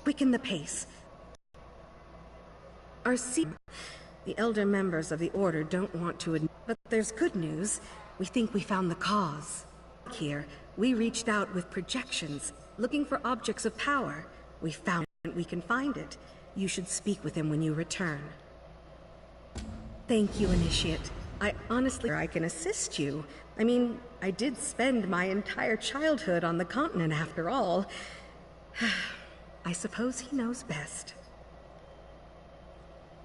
quicken the pace. The elder members of the Order don't want to admit, but there's good news. We think we found the cause. Here, we reached out with projections, looking for objects of power. We found we can find it. You should speak with him when you return. Thank you, Initiate. I can assist you. I mean, I did spend my entire childhood on the continent after all. I suppose he knows best.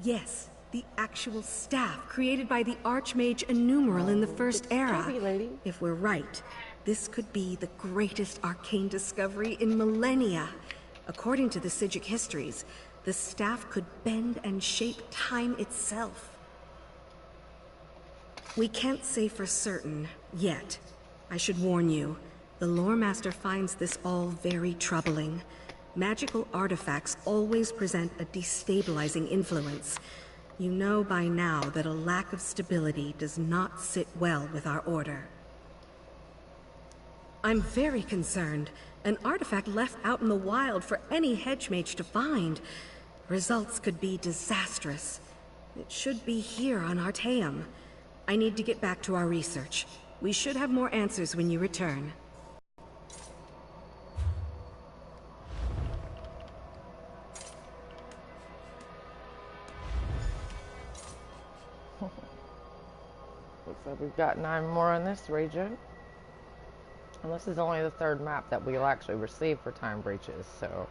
Yes, the actual staff created by the Archmage Innumeral in the First Era. If we're right, this could be the greatest arcane discovery in millennia. According to the Psjiic histories, the staff could bend and shape time itself. We can't say for certain, yet. I should warn you, the Lore Master finds this all very troubling. Magical artifacts always present a destabilizing influence. You know by now that a lack of stability does not sit well with our Order. I'm very concerned. An artifact left out in the wild for any hedge mage to find. Results could be disastrous. It should be here on Artaeum. I need to get back to our research. We should have more answers when you return. Looks like we've got 9 more in this region. And this is only the 3rd map that we'll actually receive for time breaches, so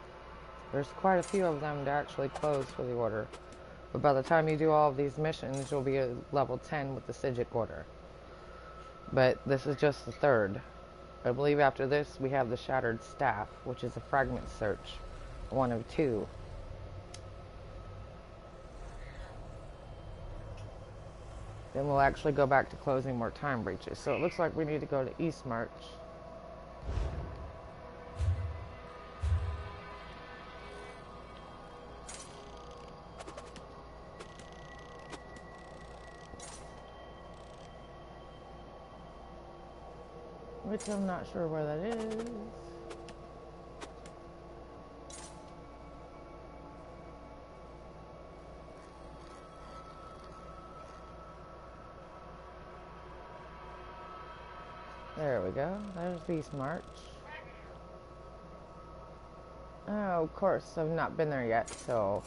there's quite a few of them to actually close for the Order. But by the time you do all of these missions, you'll be at level 10 with the Psjiic Order. But this is just the 3rd. I believe after this, we have the Shattered Staff, which is a fragment search. 1 of 2. Then we'll actually go back to closing more time breaches. So it looks like we need to go to Eastmarch. Which I'm not sure where that is. There we go. There's Eastmarch. Oh, of course, I've not been there yet, so...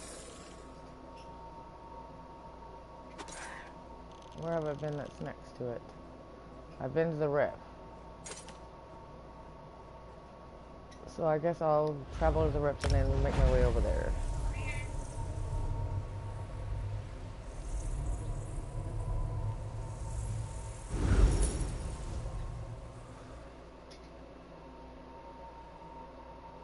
Where have I been that's next to it? I've been to the Rift. So I guess I'll travel to the Rift and then make my way over there.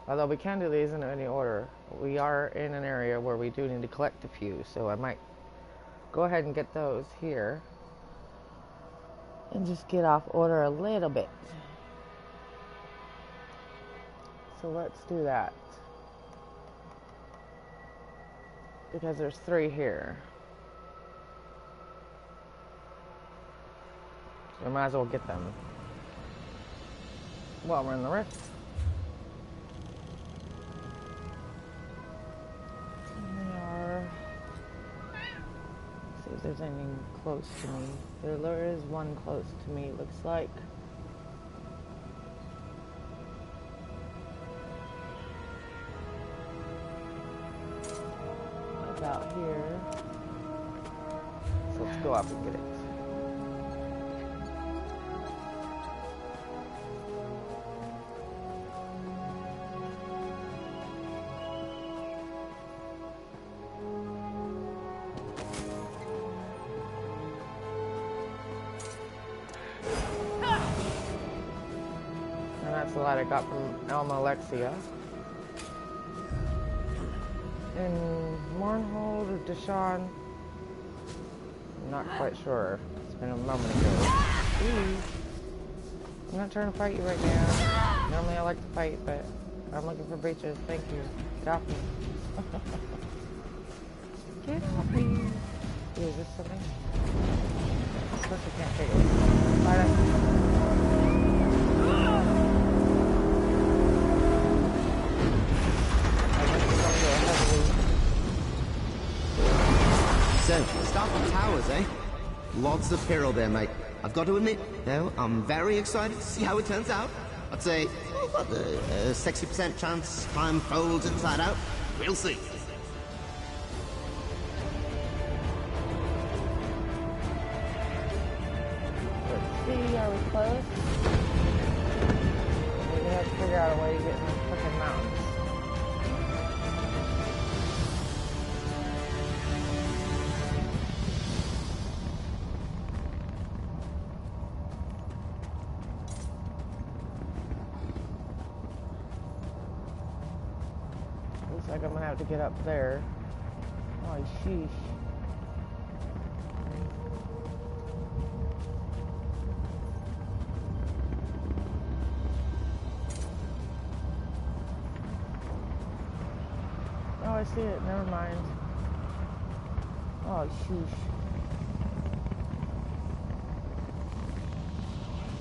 Although we can do these in any order, we are in an area where we do need to collect a few, so I might go ahead and get those here and just get off order a little bit. So let's do that. Because there's 3 here. So we might as well get them while we're in the Rift. And they are... Let's see if there's anything close to me. There is one close to me, it looks like. Out here. So let's go up and get it. And that's the light I got from Alma Alexia. In Mournhold or Deshawn, I'm not quite sure. It's been a moment ago. Ooh. I'm not trying to fight you right now. Normally I like to fight, but I'm looking for breaches. Thank you. Get off me. Get off me. Ooh, is this something? Of course I can't take it. Bye. start with towers, eh? Lots of peril there, mate. I've got to admit, though, I'm very excited to see how it turns out. I'd say, what, a 60% chance time folds inside out? We'll see. Let's see, are we close? We're gonna have to figure out a way to get in the frickin' mountains. Looks like I'm gonna have to get up there. Oh, sheesh. Oh, I see it. Never mind. Oh, sheesh.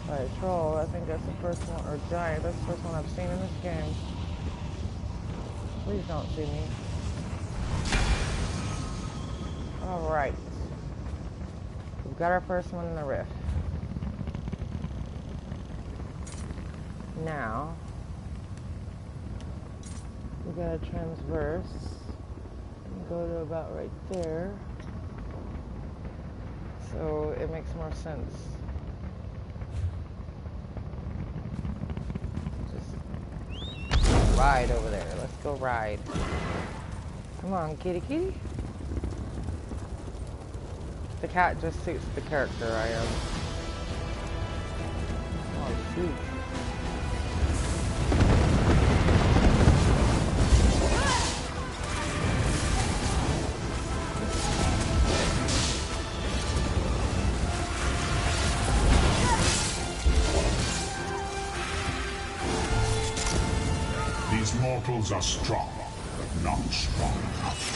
Alright, troll. I think that's the first one. Or giant. That's the first one I've seen in this game. Please don't see me. Alright. We've got our first one in the rift. Now, we gotta transverse and go to about right there. So it makes more sense. Just ride over there. Let's go ride. Come on, kitty kitty. The cat just suits the character I am. Oh shoot. These mortals are strong, but not strong enough.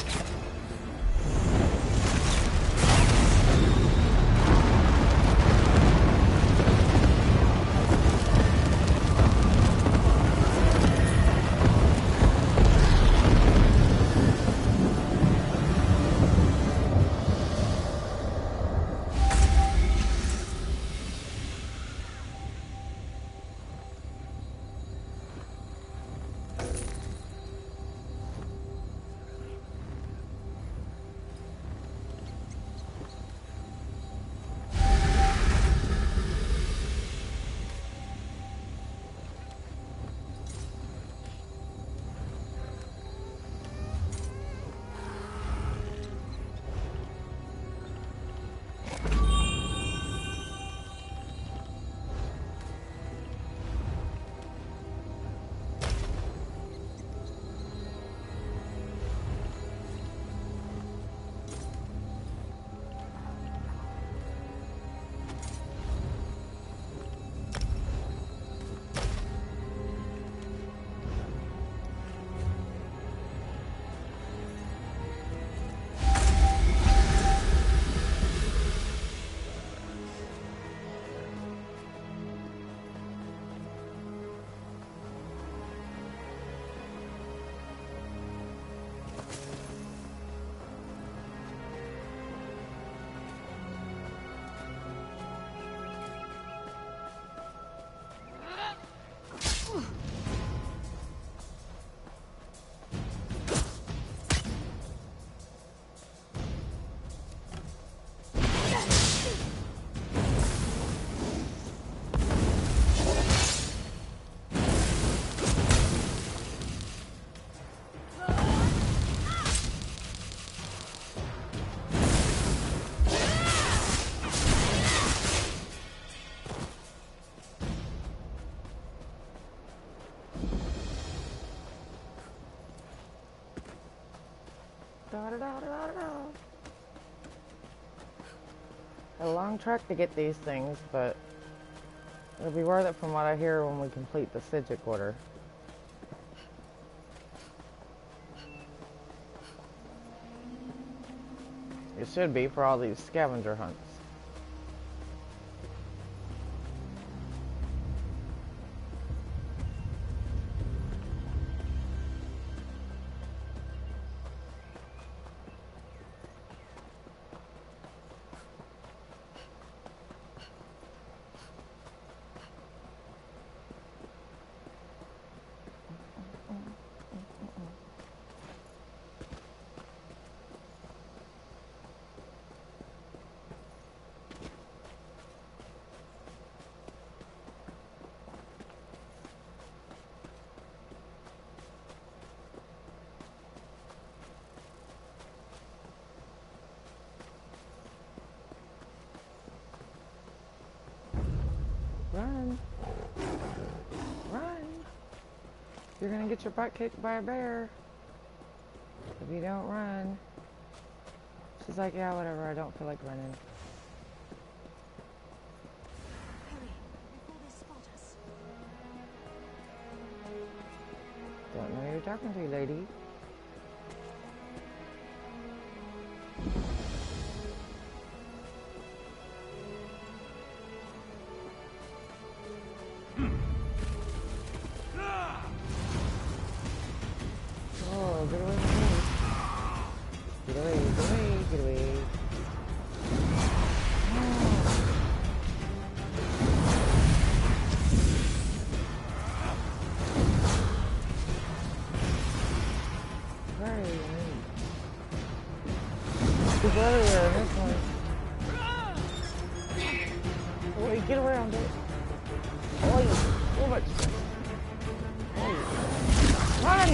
A long trek to get these things, but it'll be worth it from what I hear when we complete the Psjiic Order. It should be for all these scavenger hunts. You're gonna get your butt kicked by a bear if you don't run. She's like, yeah, whatever, I don't feel like running. Hurry, before they spot us. Don't know who you're talking to, lady. Oh, get away from me. Get away, get away, get away. Where are you? He's everywhere in this one. Oi, get around it. Oi, so much. Oi. Run!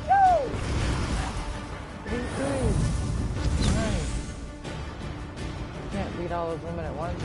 No! What are you doing? Run. Can't beat all those women at once.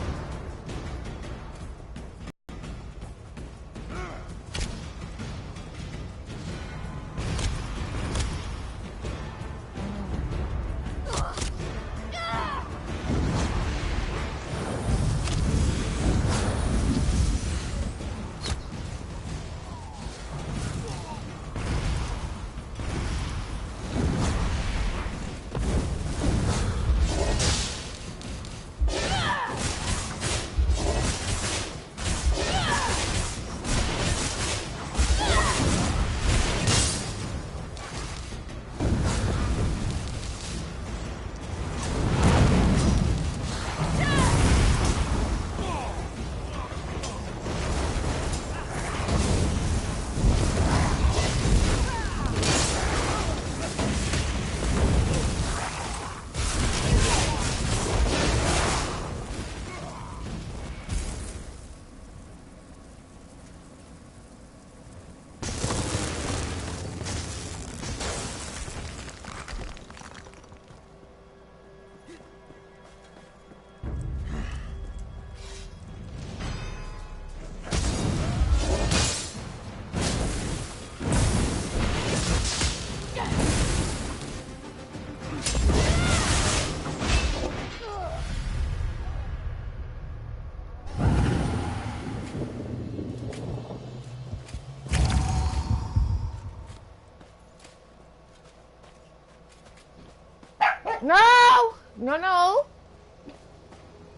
No! No, no!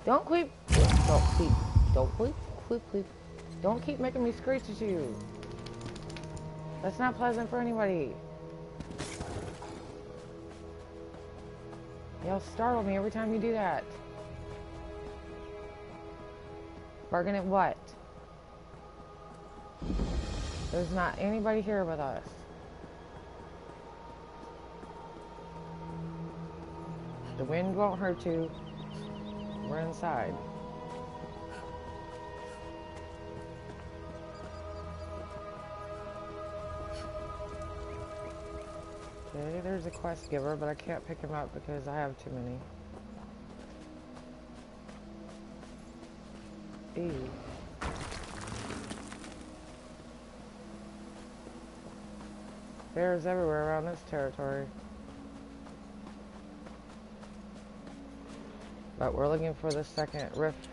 Don't creep. Don't creep. Don't creep. Creep. Don't keep making me screech at you. That's not pleasant for anybody. Y'all startle me every time you do that. Bargain at what? There's not anybody here with us. The wind won't hurt you. We're inside. Okay, there's a quest giver, but I can't pick him up because I have too many. Ew. Bears everywhere around this territory. But we're looking for the second Rift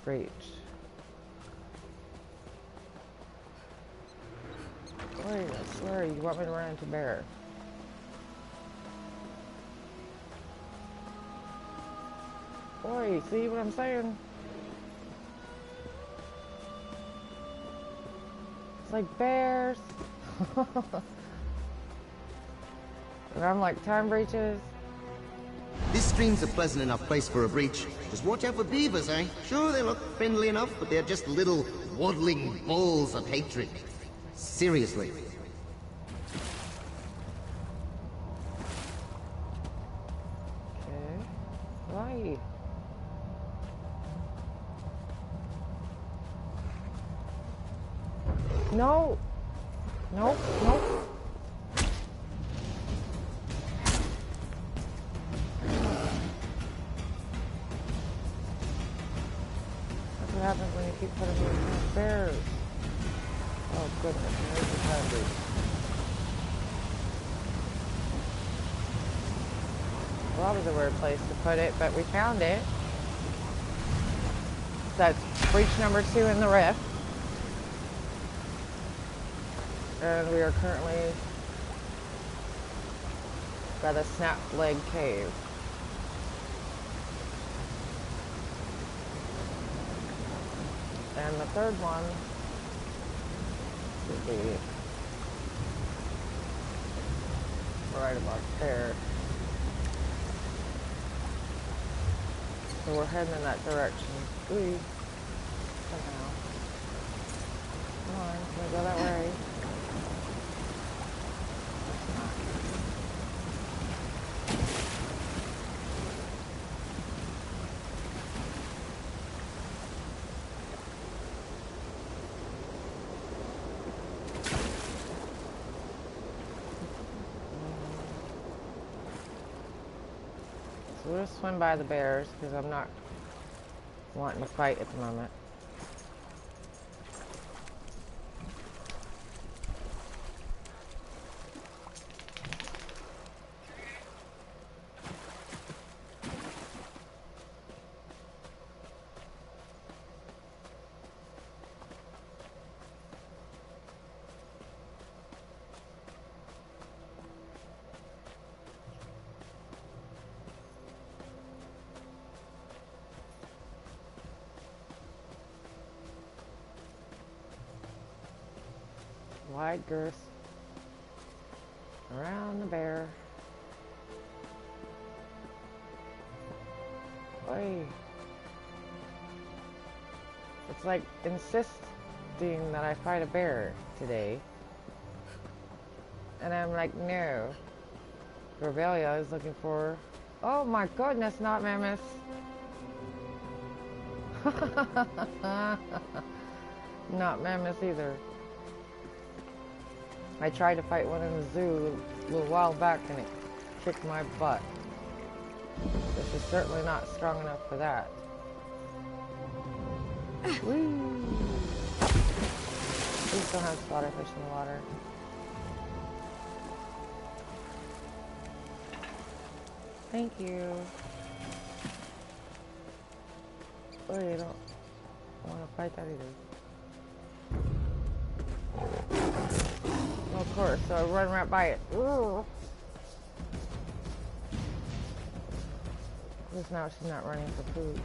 breach. Wait, I swear, you want me to run into bear. Boy, see what I'm saying? It's like bears. And I'm like, time breaches. This stream's a pleasant enough place for a breach. Just watch out for beavers, eh? Sure, they look friendly enough, but they're just little waddling balls of hatred. Seriously. Okay. Why? No! Nope, nope. That's what happens when you keep putting me in these bears? Oh goodness, there's the time breach. Well, that was a weird place to put it, but we found it. That's breach number 2 in the rift. And we are currently by the Snap Leg Cave. And the third one should be right about there. So we're heading in that direction. Ooh, somehow. Come on, can we go that way? So we'll just swim by the bears because I'm not wanting to fight at the moment. Wide girth around the bear. Oy. It's like insisting that I fight a bear today. And I'm like, no. Revelia is looking for... Oh my goodness, not mammoths. Not mammoths either. I tried to fight one in the zoo a little while back and it kicked my butt. This is certainly not strong enough for that. Woo! Please don't have slaughterfish in the water. Thank you. Oh, you don't want to fight that either. Of course, so I run right by it. Ooh. Because now she's not running for food.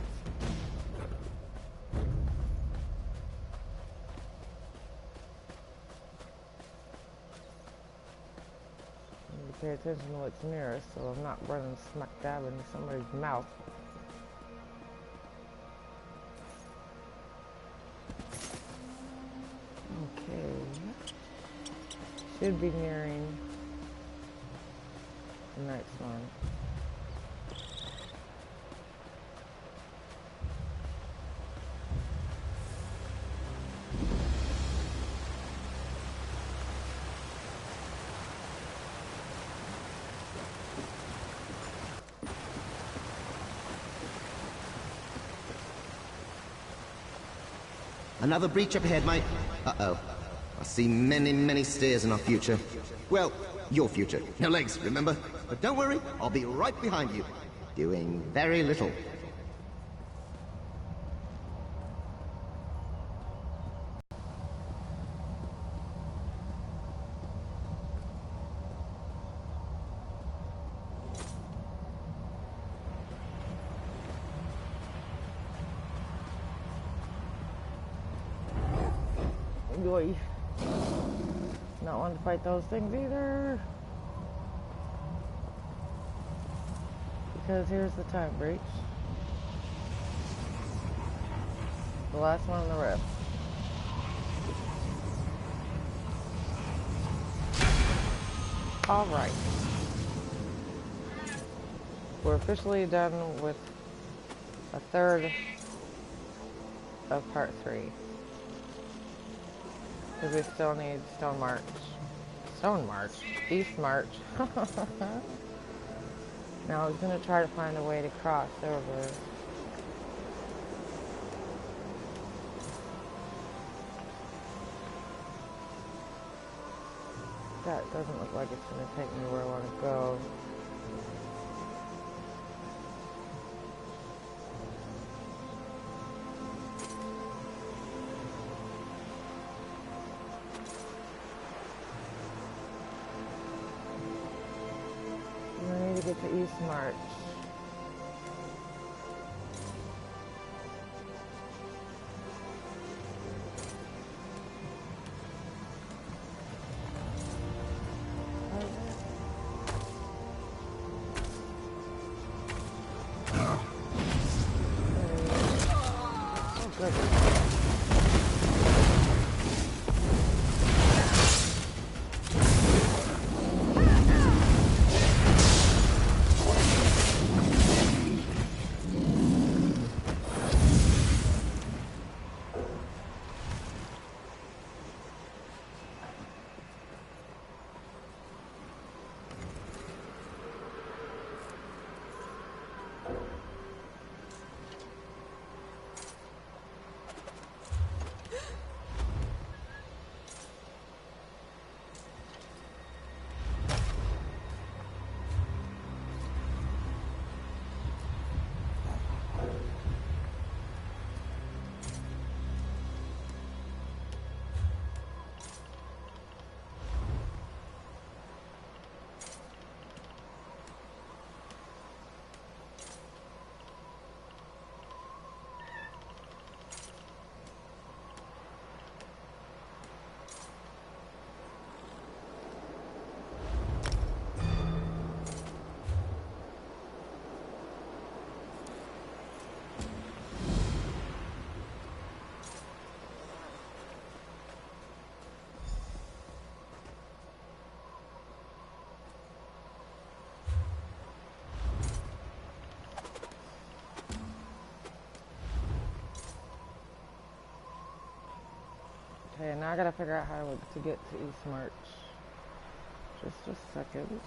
I need to pay attention to what's nearest so I'm not running smack dab into somebody's mouth. Okay. Should be nearing the next one. Another breach up ahead, mate. Uh-oh. I see many, many stairs in our future. Well, your future. No legs, remember? But don't worry, I'll be right behind you. Doing very little. Boy. Not wanting to fight those things either. Because here's the time breach. The last one on the rift. Alright. We're officially done with a third of part 3. Because we still need Eastmarch. Now I was going to try to find a way to cross over. That doesn't look like it's going to take me where I want to go. I need to get to Eastmarch. Okay, now I gotta figure out how to get to Eastmarch. Just a second.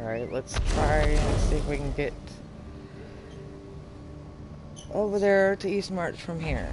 Alright, let's try and see if we can get over there to Eastmarch from here.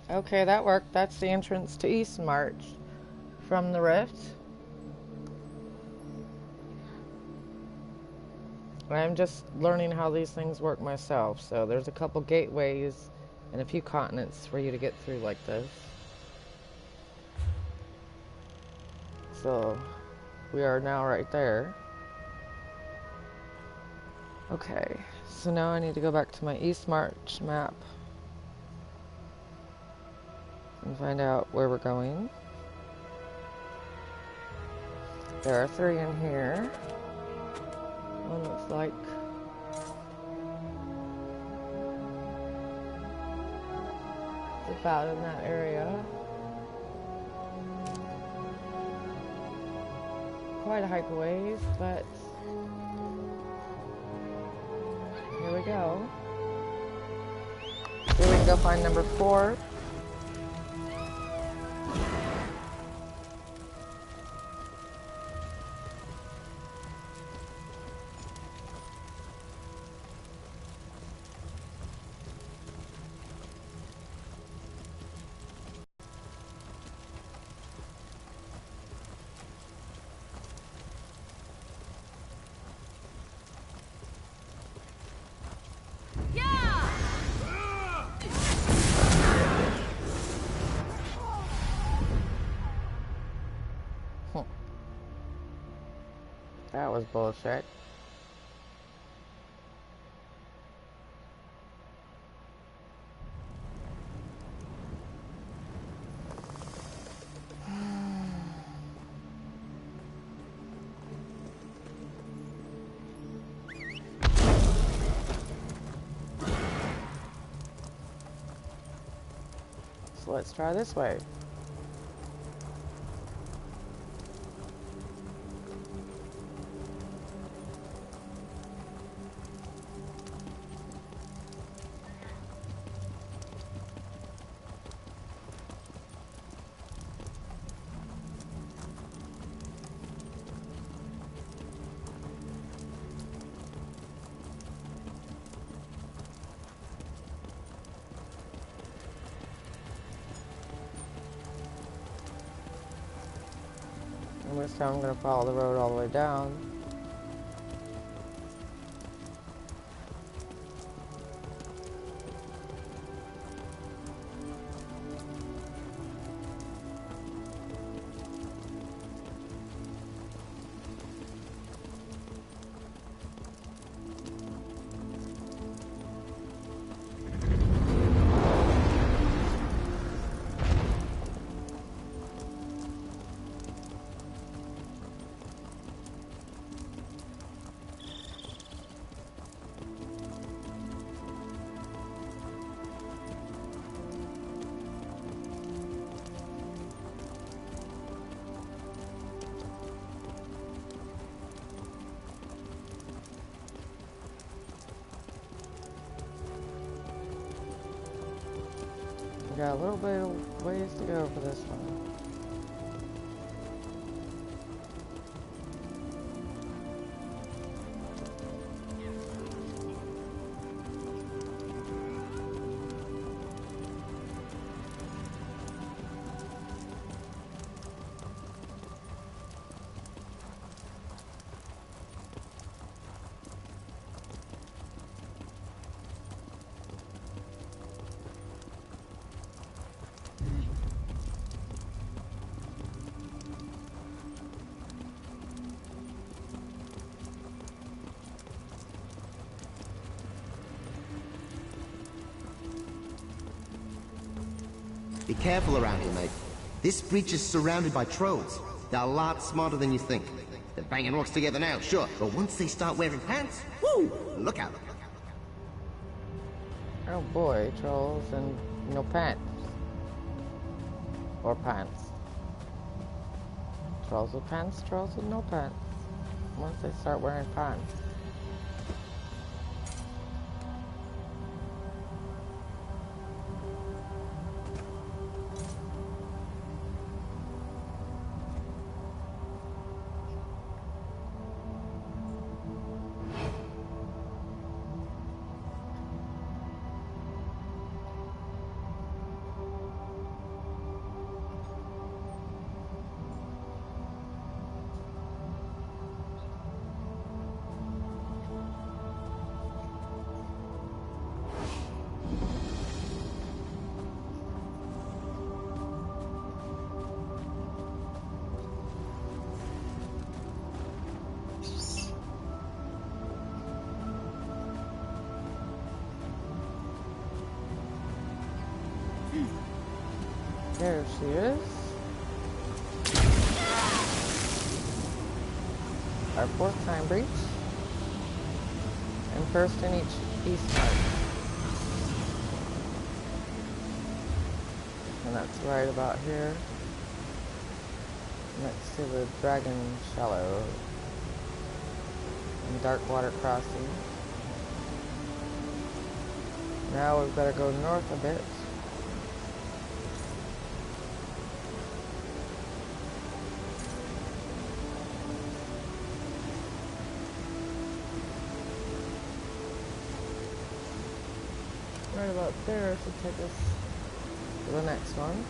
Okay, that worked. That's the entrance to Eastmarch from the Rift. I'm just learning how these things work myself. So there's a couple gateways and a few continents for you to get through like this. So we are now right there. Okay, so now I need to go back to my Eastmarch map and find out where we're going. There are 3 in here. One looks like it's about in that area. Quite a hike a ways, but here we go. So we can go find number 4. That was bullshit. So let's try this way. And this time I'm going to follow the road all the way down. We got a little bit of ways to go for this one. Be careful around here, mate. This breach is surrounded by trolls. They're a lot smarter than you think. They're banging rocks together now, sure, but once they start wearing pants, whoo, look out. Oh boy, trolls and no pants. Or pants. Trolls with pants, trolls with no pants. Once they start wearing pants. There she is. Our 4th time breach. And first in each Eastmarch. And that's right about here. Next to the Dragon Shallow. And Darkwater Crossing. Now we've got to go north a bit. Right about there should take us to the next one.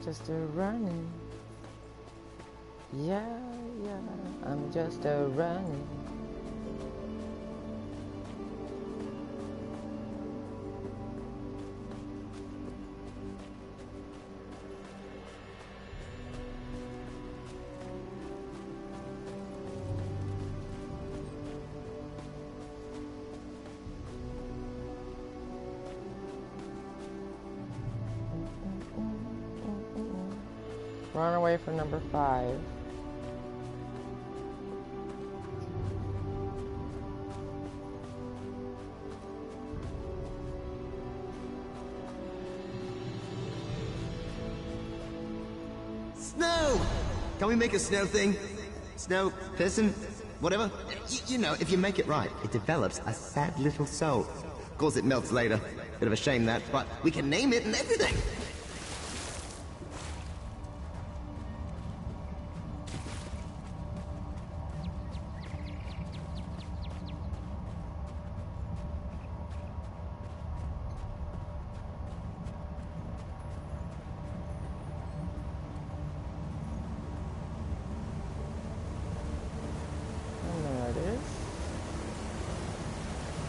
just a running. Yeah, yeah, I'm just a running. Run away from number 5. Snow! Can we make a snow thing? Snow, person, whatever? You know, if you make it right, it develops a sad little soul. Of course it melts later. Bit of a shame that, but we can name it and everything.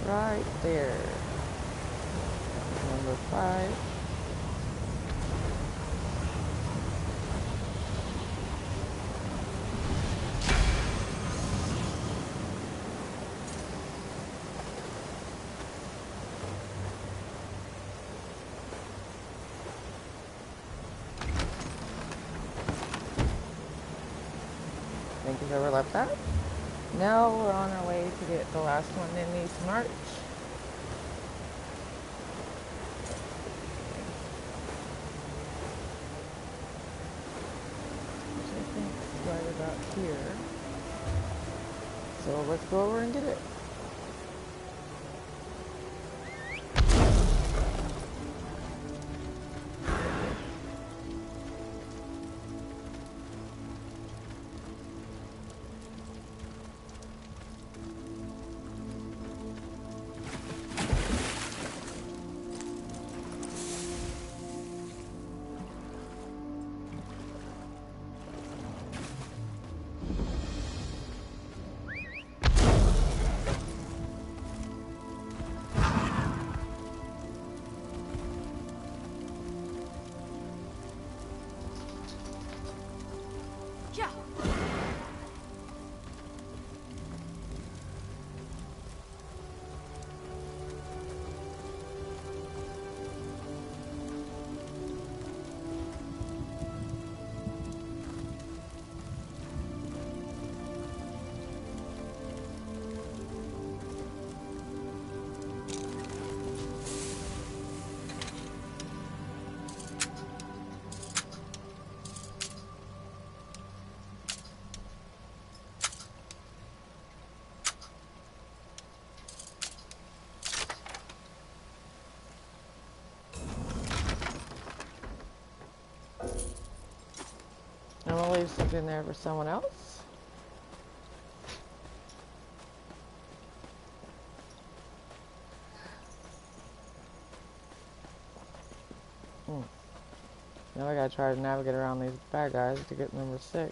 Right there. Number 5. Think you've ever left that? Now we're on our way to get the last one in Eastmarch. Which I think is right about here. So let's go over and get it. I'm gonna leave something there for someone else. Now I gotta try to navigate around these bad guys to get number 6.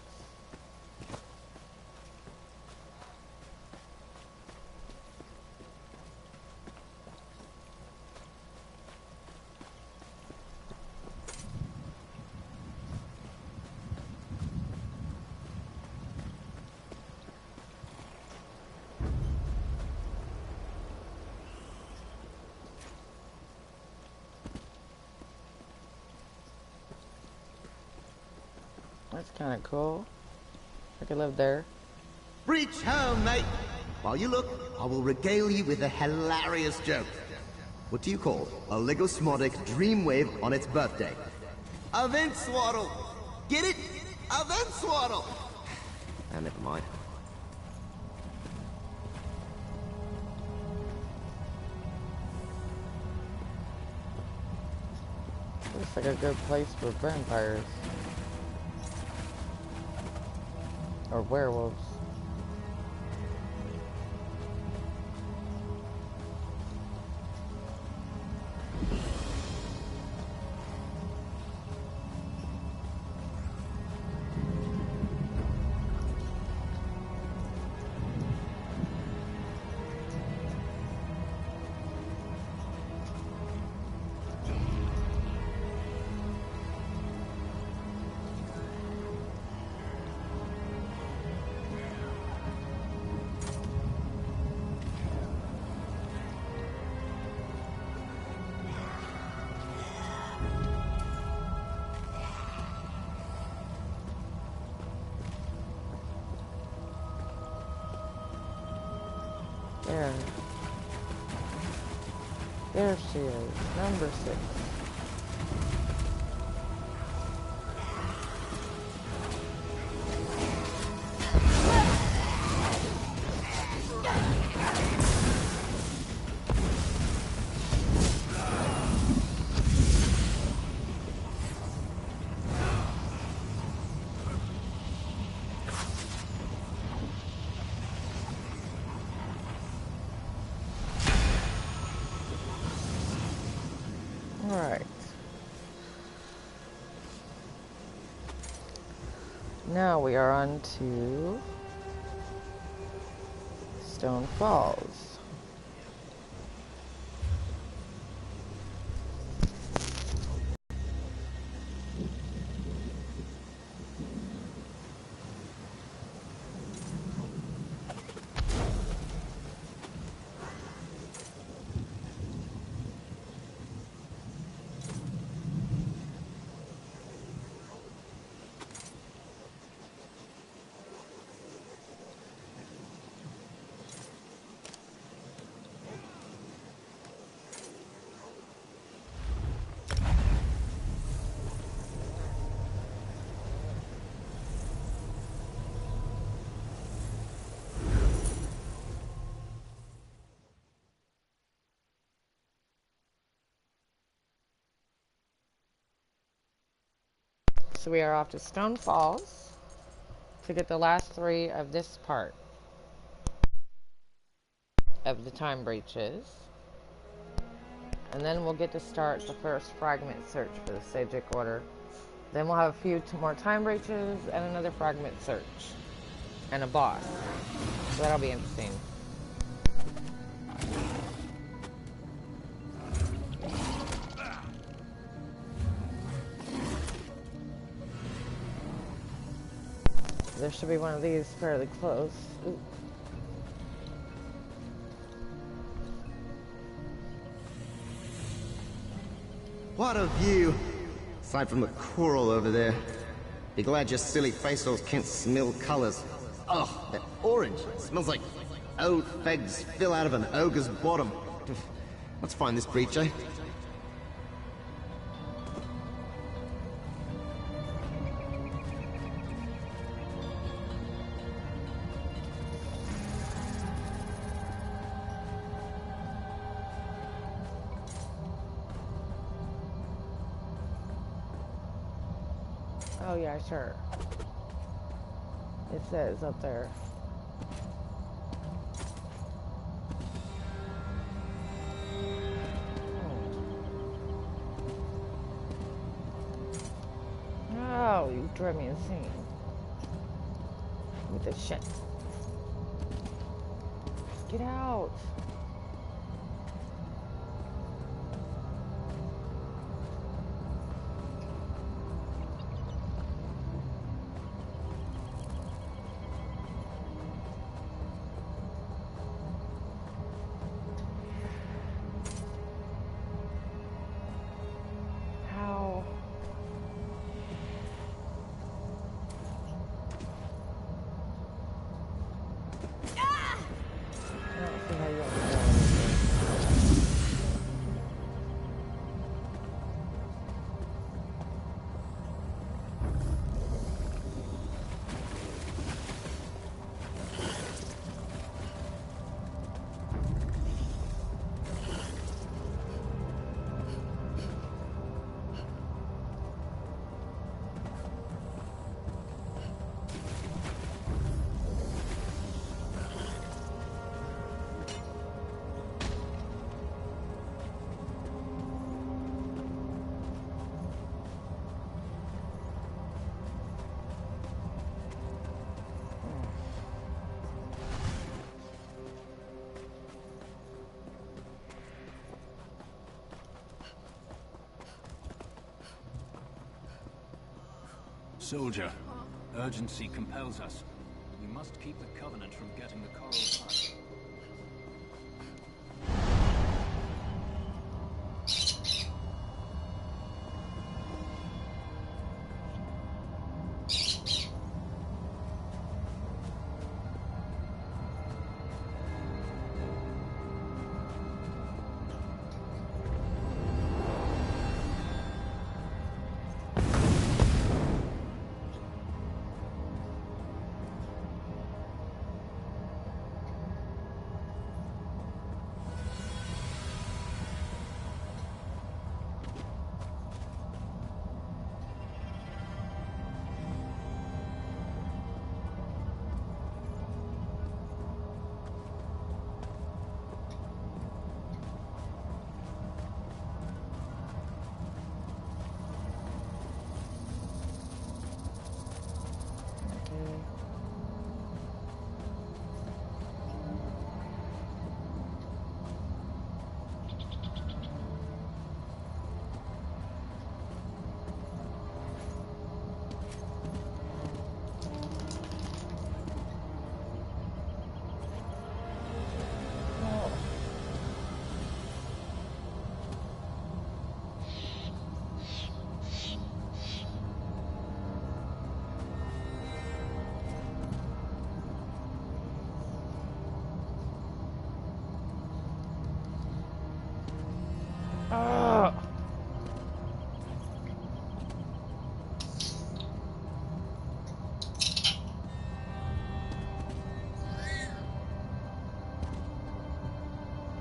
That's kind of cool. I could live there. Reach home, mate. While you look, I will regale you with a hilarious joke. What do you call a ligosmotic dreamwave on its birthday? A vent swaddle. Get it? A vent swaddle. Ah, never mind. Looks like a good place for vampires. Or werewolves. There. There she is, number 6. Alright. Now we are on to Stonefalls. So we are off to Stonefalls to get the last 3 of this part of the time breaches. And then we'll get to start the first fragment search for the Psjiic Order. Then we'll have a few more time breaches and another fragment search. And a boss. So that'll be interesting. There should be one of these fairly close. Ooh. What a view! Aside from the coral over there. Be glad your silly face-alls can't smell colors. Oh, that orange. It smells like old fags fill out of an ogre's bottom. Let's find this breach, eh? Oh yeah, sure. It says up there. Oh, you drive me insane. With this shit. Get out. Soldier, urgency compels us. We must keep the Covenant from getting the coral touch.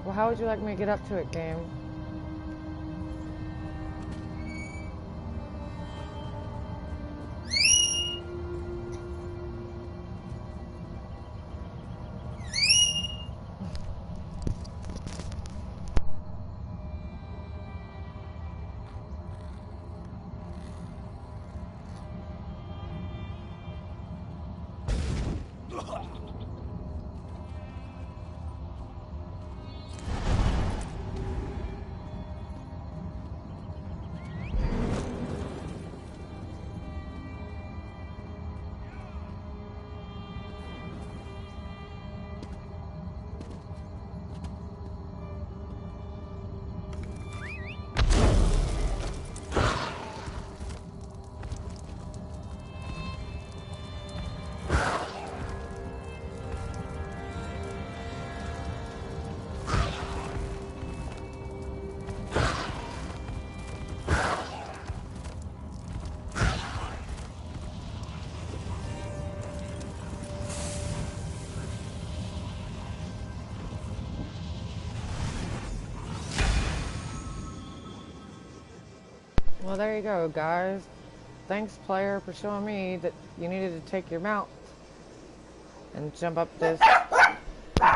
Well, how would you like me to get up to it, game? Well, there you go, guys. Thanks, player, for showing me that you needed to take your mount and jump up this.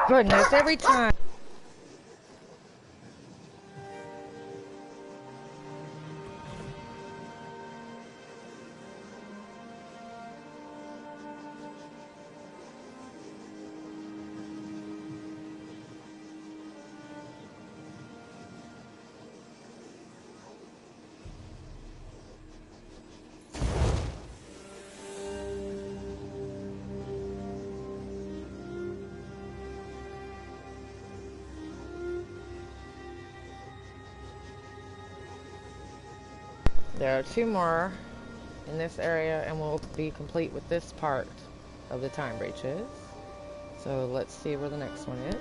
Goodness, every time. There are 2 more in this area, and we'll be complete with this part of the time breaches. So let's see where the next one is.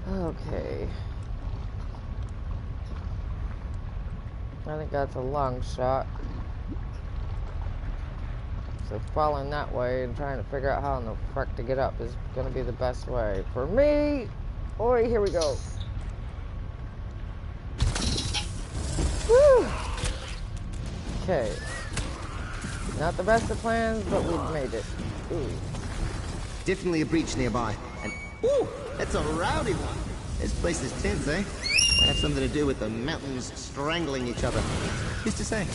Okay. I think that's a long shot. So falling that way and trying to figure out how in the frick to get up is going to be the best way for me. Oi, here we go. Woo! Okay. Not the best of plans, but we've made it. Ooh. Definitely a breach nearby. And ooh, that's a rowdy one. This place is tense, eh? Might have something to do with the mountains strangling each other. Who's to say?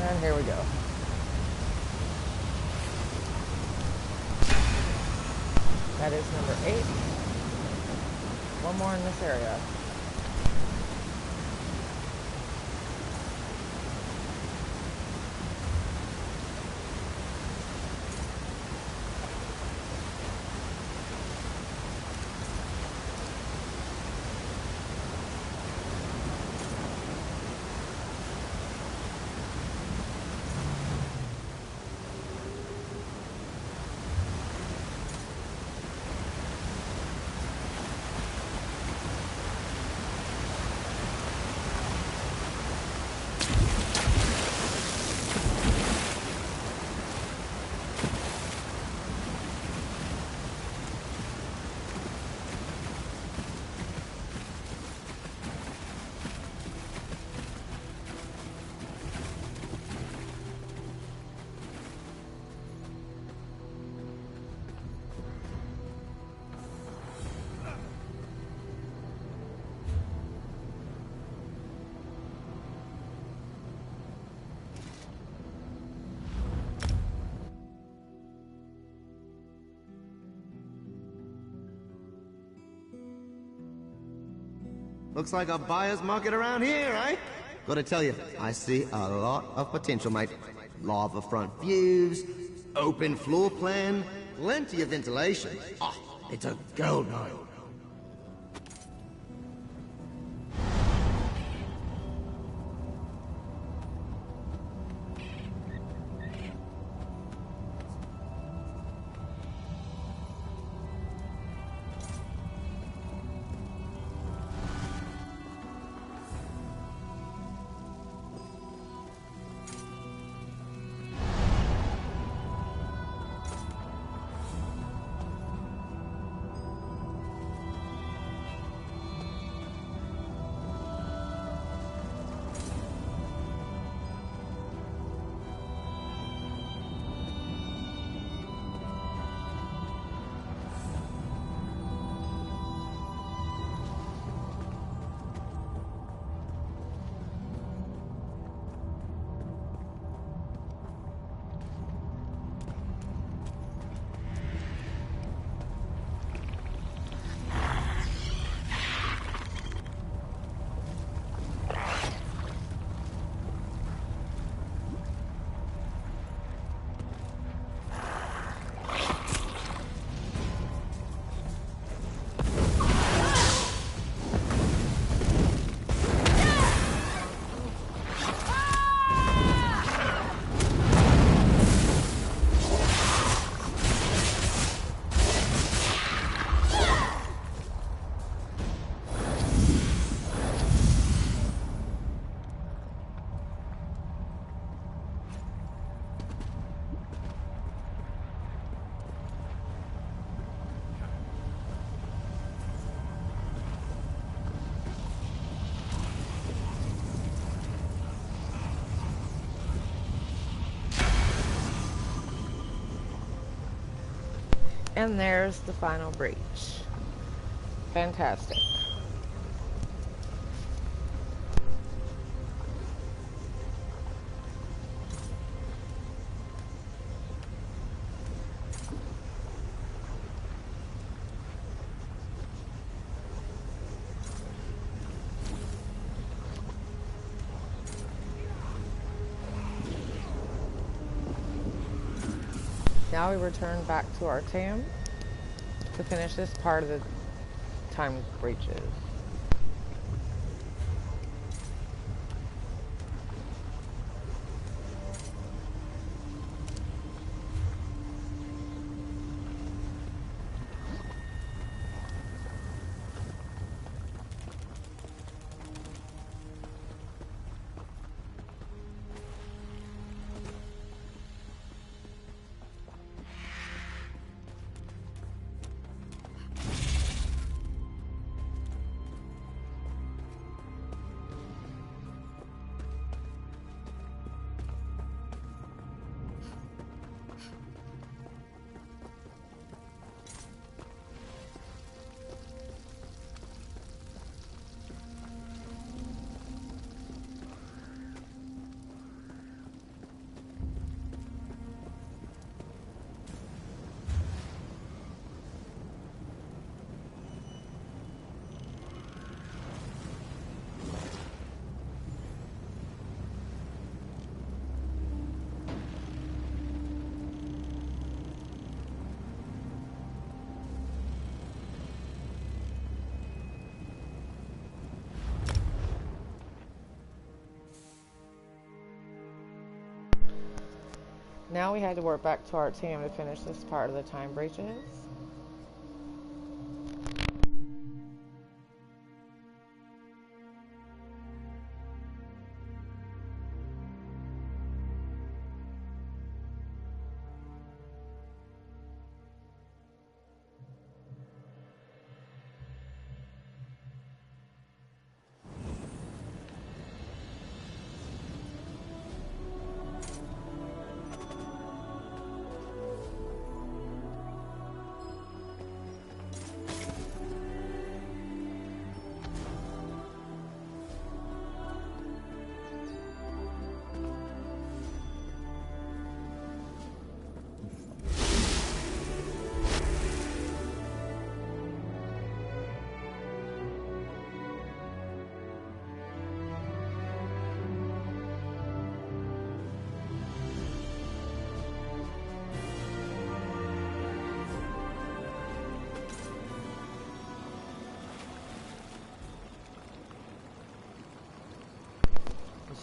And here we go. That is number 8. One more in this area. Looks like a buyer's market around here, eh? Gotta tell you, I see a lot of potential, mate. Lava front views, open floor plan, plenty of ventilation. Oh, it's a gold mine. And there's the final breach. Fantastic. Now we return back to our Tam to finish this part of the time breaches. Now we had to work back to our team to finish this part of the time breaches.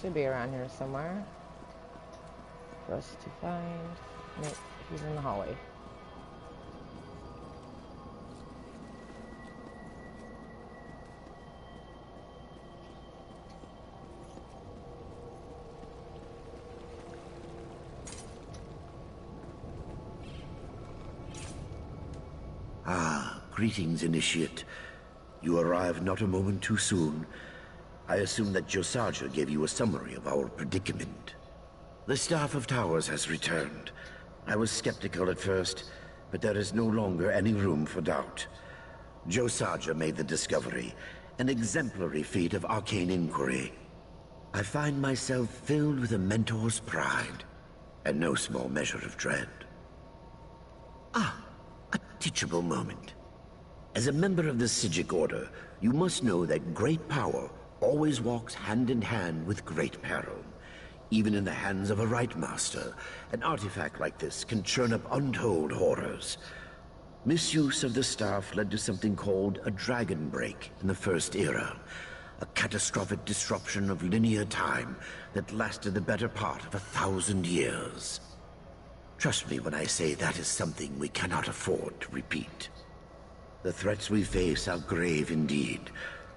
Should be around here somewhere for us to find. Nope, he's in the hallway. Ah, greetings, Initiate. You arrived not a moment too soon. I assume that Josarja gave you a summary of our predicament. The Staff of Towers has returned. I was skeptical at first, but there is no longer any room for doubt. Josarja made the discovery, an exemplary feat of arcane inquiry. I find myself filled with a mentor's pride, and no small measure of dread. Ah, a teachable moment. As a member of the Psjiic Order, you must know that great power always walks hand in hand with great peril. Even in the hands of a right master, an artifact like this can churn up untold horrors. Misuse of the staff led to something called a dragon break in the First Era, a catastrophic disruption of linear time that lasted the better part of 1,000 years. Trust me when I say that is something we cannot afford to repeat. The threats we face are grave indeed.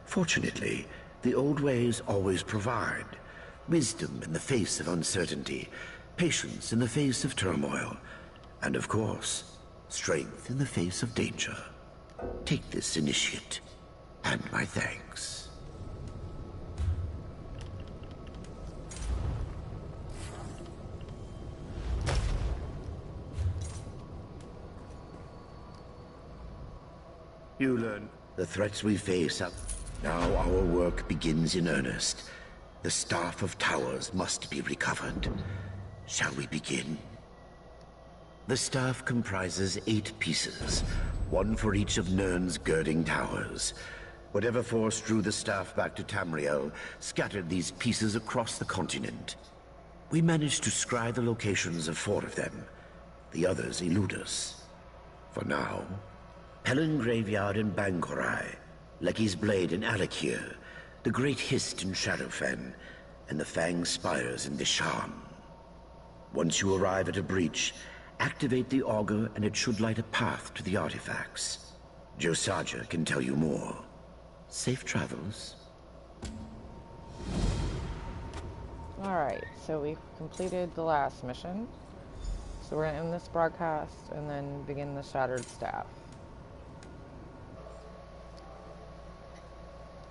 Fortunately, the old ways always provide. Wisdom in the face of uncertainty, patience in the face of turmoil, and of course, strength in the face of danger. Take this, Initiate, and my thanks. You learn. The threats we face are... Now our work begins in earnest. The Staff of Towers must be recovered. Shall we begin? The staff comprises 8 pieces, one for each of Nirn's girding towers. Whatever force drew the staff back to Tamriel scattered these pieces across the continent. We managed to scry the locations of 4 of them. The others elude us. For now, Helen Graveyard in Bangorai, Lecky's Blade in Alakir, the Great Hist in Shadowfen, and the Fang Spires in Vishan. Once you arrive at a breach, activate the auger and it should light a path to the artifacts. Josaja can tell you more. Safe travels. Alright, so we've completed the last mission. So we're going to end this broadcast and then begin the Shattered Staff.